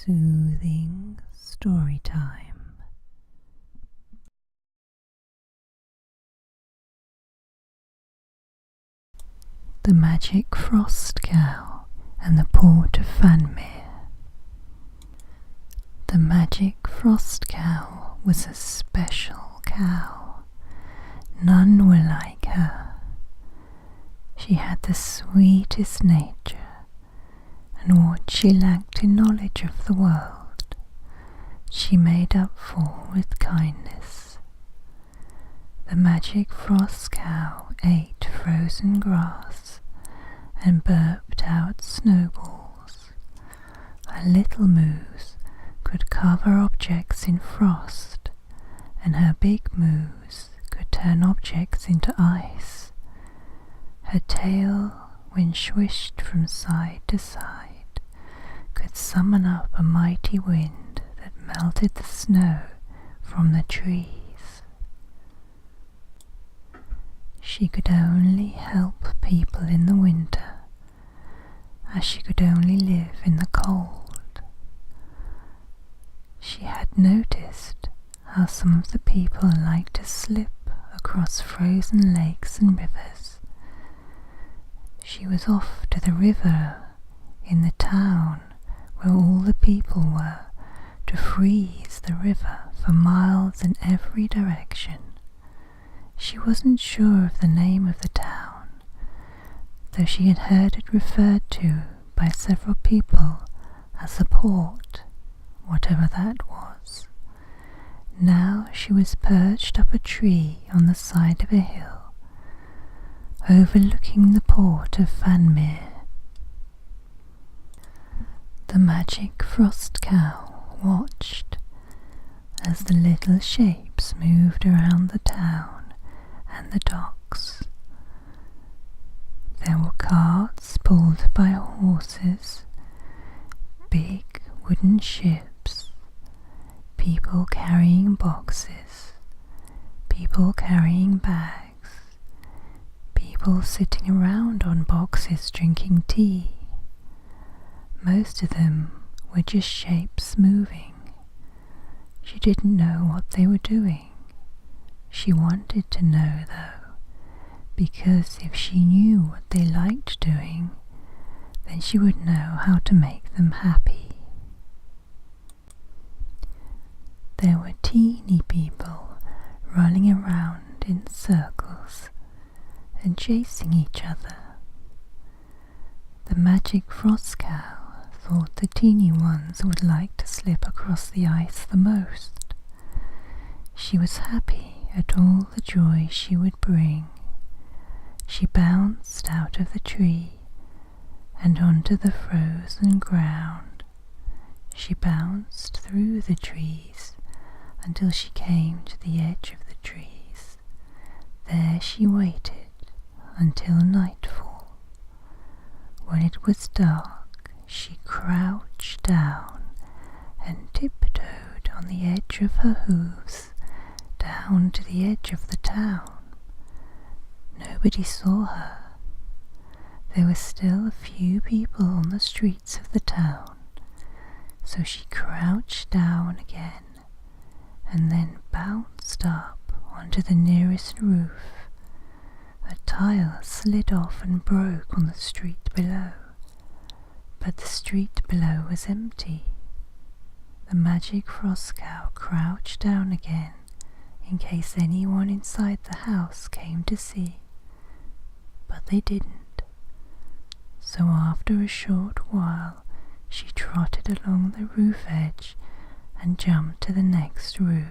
Soothing story time. The Magic Frost Cow and the Port of Fanmere. The Magic Frost Cow was a special cow. None were like her. She had the sweetest nature, and what she lacked in knowledge of the world, she made up for with kindness. The Magic Frost Cow ate frozen grass and burped out snowballs. Her little moves could cover objects in frost, and her big moves could turn objects into ice. Her tail, when swished from side to side, could summon up a mighty wind that melted the snow from the trees. She could only help people in the winter, as she could only live in the cold. She had noticed how some of the people liked to slip across frozen lakes and rivers. She was off to the river in the town where all the people were to freeze the river for miles in every direction. She wasn't sure of the name of the town, though she had heard it referred to by several people as a port, whatever that was. Now she was perched up a tree on the side of a hill, overlooking the port of Fanmere. The Magic Frost Cow watched as the little shapes moved around the town and the docks. There were carts pulled by horses, big wooden ships, people carrying boxes, people carrying bags, people sitting around on boxes drinking tea. Most of them were just shapes moving. She didn't know what they were doing. She wanted to know, though, because if she knew what they liked doing, then she would know how to make them happy. There were teeny people running around in circles and chasing each other. The Magic Frost Cow thought the teeny ones would like to slip across the ice the most. She was happy at all the joy she would bring. She bounced out of the tree and onto the frozen ground. She bounced through the trees until she came to the edge of the trees. There she waited until nightfall. When it was dark, she crouched down and tiptoed on the edge of her hooves down to the edge of the town. Nobody saw her. There were still a few people on the streets of the town, so she crouched down again and then bounced up onto the nearest roof. A tile slid off and broke on the street below, but the street below was empty. The Magic Frost Cow crouched down again in case anyone inside the house came to see, but they didn't. So after a short while she trotted along the roof edge and jumped to the next roof.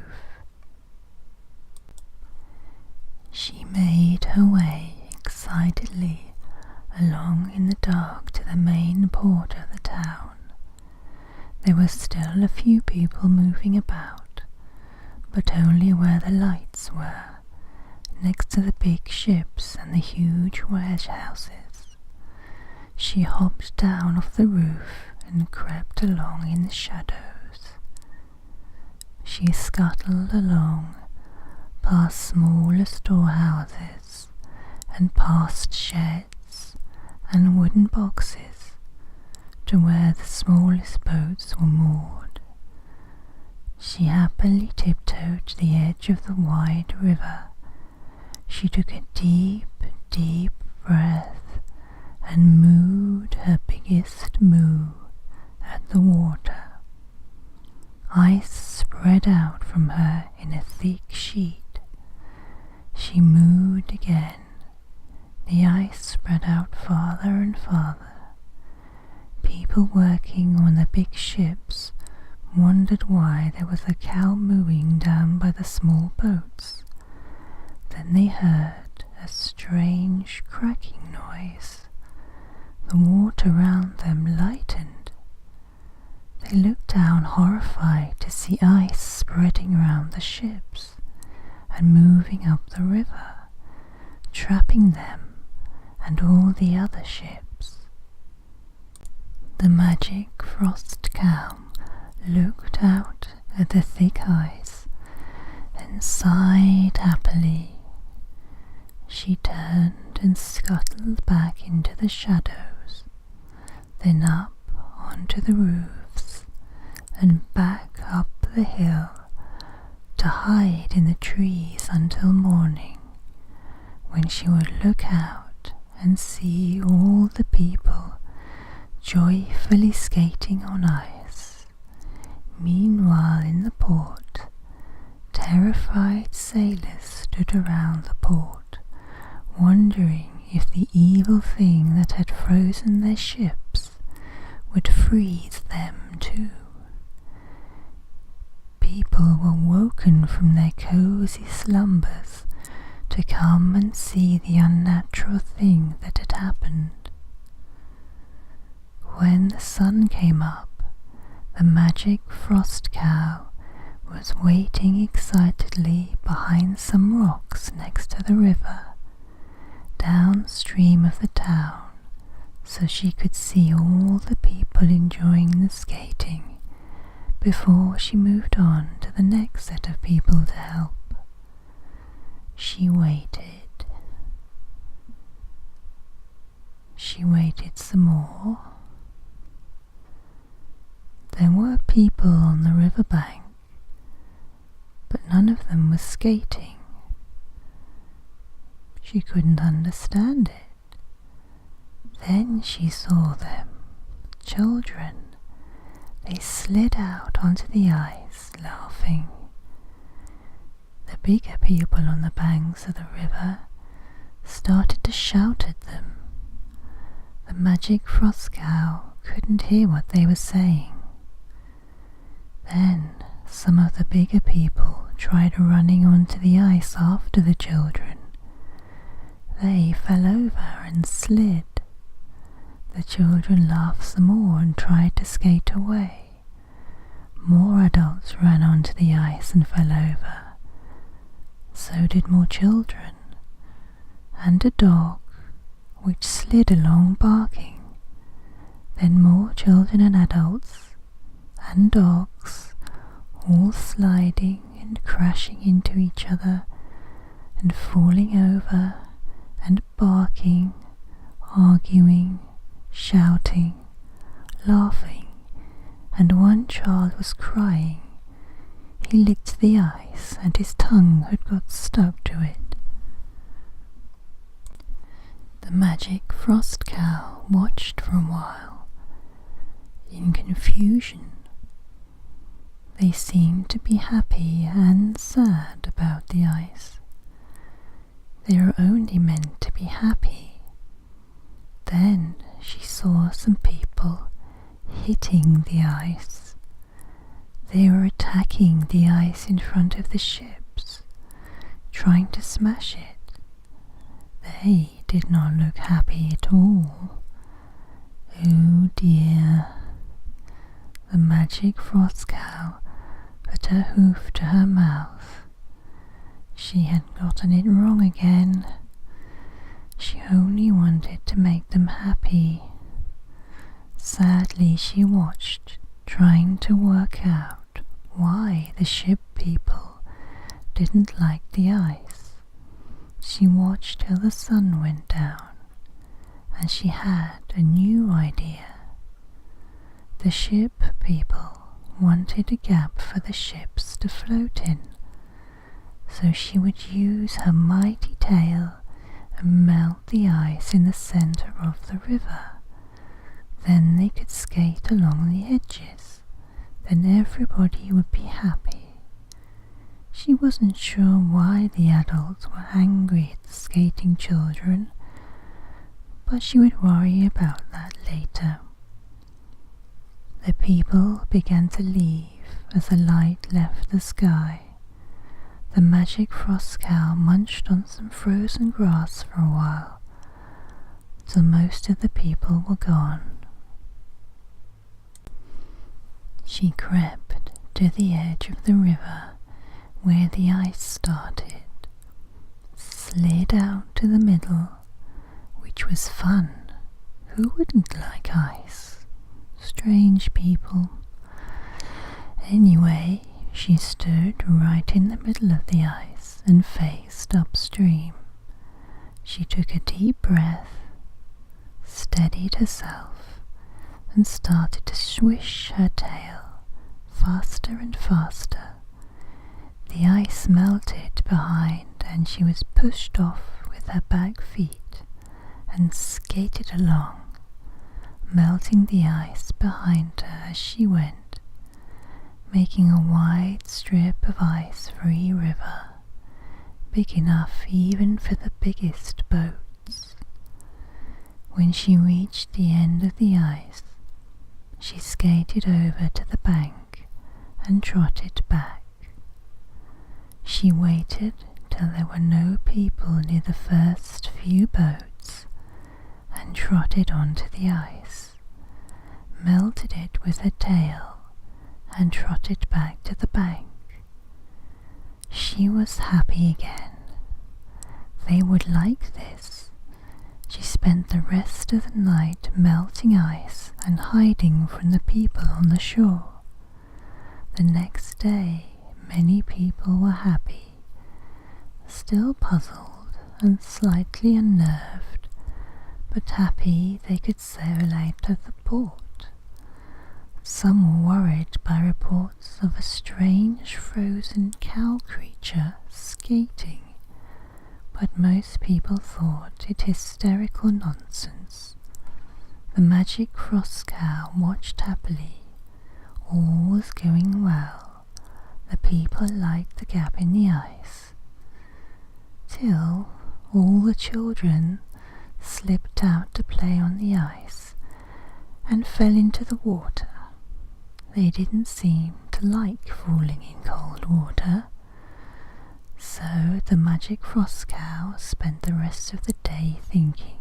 She made her way excitedly along in the dark to the main port of the town. There were still a few people moving about, but only where the lights were, next to the big ships and the huge warehouses. She hopped down off the roof and crept along in the shadows. She scuttled along, past smaller storehouses and past sheds and wooden boxes, to where the smallest boats were moored. She happily tiptoed to the edge of the wide river. She took a deep, deep breath and mooed her biggest moo at the water. Ice spread out from her in a thick sheet. She mooed again. The ice spread out farther and farther. People working on the big ships wondered why there was a cow mooing down by the small boats. Then they heard a strange cracking noise. The water round them lightened. They looked down horrified to see ice spreading round the ships and moving up the river, trapping them and all the other ships. The magic frost cow looked out at the thick ice and sighed happily. She turned and scuttled back into the shadows, then up onto the roofs and back up the hill to hide in the trees until morning, when she would look out and see all the people joyfully skating on ice. Meanwhile in the port, terrified sailors stood around the port, wondering if the evil thing that had frozen their ships would freeze them too. People were woken from their cozy slumbers to come and see the unnatural thing that had happened. When the sun came up, the magic frost cow was waiting excitedly behind some rocks next to the river, downstream of the town, so she could see all the people enjoying the skating before she moved on to the next set of people to help. She waited. She waited some more. There were people on the riverbank, but none of them was skating. She couldn't understand it. Then she saw them, children. They slid out onto the ice, laughing. The bigger people on the banks of the river started to shout at them. The magic frost cow couldn't hear what they were saying. Then some of the bigger people tried running onto the ice after the children. They fell over and slid. The children laughed some more and tried to skate away. More adults ran onto the ice and fell over. So did more children, and a dog which slid along barking. Then more children and adults and dogs, all sliding and crashing into each other and falling over and barking, arguing, shouting, laughing, and one child was crying. He licked the ice and his tongue had got stuck to it. The magic frost cow watched for a while, in confusion. They seemed to be happy and sad about the ice. They were only meant to be happy. Then she saw some people hitting the ice. They were attacking the ice in front of the ships, trying to smash it. They did not look happy at all. Oh dear. The magic frost cow put her hoof to her mouth. She had gotten it wrong again. She only wanted to make them happy. Sadly she watched, trying to work out why the ship people didn't like the ice. She watched till the sun went down, and she had a new idea. The ship people wanted a gap for the ships to float in, so she would use her mighty tail and melt the ice in the center of the river. Then they could skate along the edges. Then everybody would be happy. She wasn't sure why the adults were angry at the skating children, but she would worry about that later. The people began to leave as the light left the sky. The magic frost cow munched on some frozen grass for a while, till most of the people were gone. She crept to the edge of the river where the ice started, slid out to the middle, which was fun. Who wouldn't like ice? Strange people. Anyway, she stood right in the middle of the ice and faced upstream. She took a deep breath, steadied herself, and started to swish her tail faster and faster. The ice melted behind and she was pushed off with her back feet and skated along, melting the ice behind her as she went, making a wide strip of ice-free river, big enough even for the biggest boats. When she reached the end of the ice, she skated over to the bank and trotted back. She waited till there were no people near the first few boats and trotted onto the ice, melted it with her tail, and trotted back to the bank. She was happy again. They would like this. She spent the rest of the night melting ice and hiding from the people on the shore. The next day, many people were happy, still puzzled and slightly unnerved, but happy they could sail out of the port. Some were worried by reports of a strange frozen cow creature skating, but most people thought it hysterical nonsense. The magic frost cow watched happily. All was going well. The people liked the gap in the ice, till all the children slipped out to play on the ice and fell into the water. They didn't seem to like falling in cold water, so the magic frost cow spent the rest of the day thinking.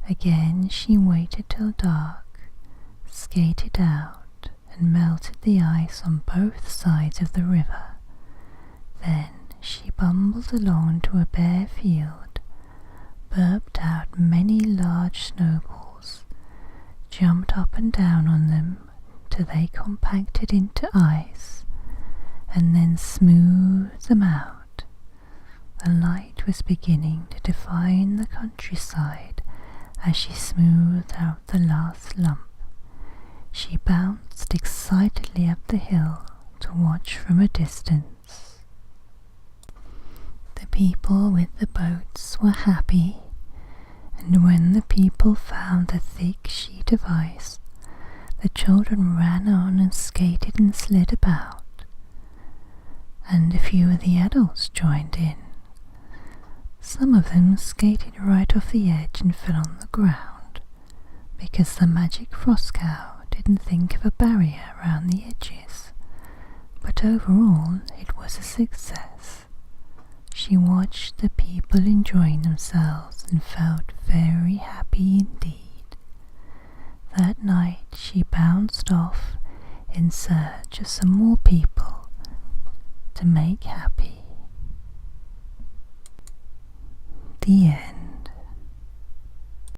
Again she waited till dark, skated out, and melted the ice on both sides of the river. Then she bumbled along to a bare field, burped out many large snowballs, jumped up and down on them till they compacted into ice, and then smoothed them out. The light was beginning to define the countryside as she smoothed out the last lump. She bounced excitedly up the hill to watch from a distance. The people with the boats were happy, and when the people found the thick sheet of ice, the children ran on and skated and slid about, and a few of the adults joined in. Some of them skated right off the edge and fell on the ground, because the magic frost cow didn't think of a barrier around the edges, but overall it was a success. She watched the people enjoying themselves and felt very happy indeed. That night she bounced off in search of some more people to make happy. The end.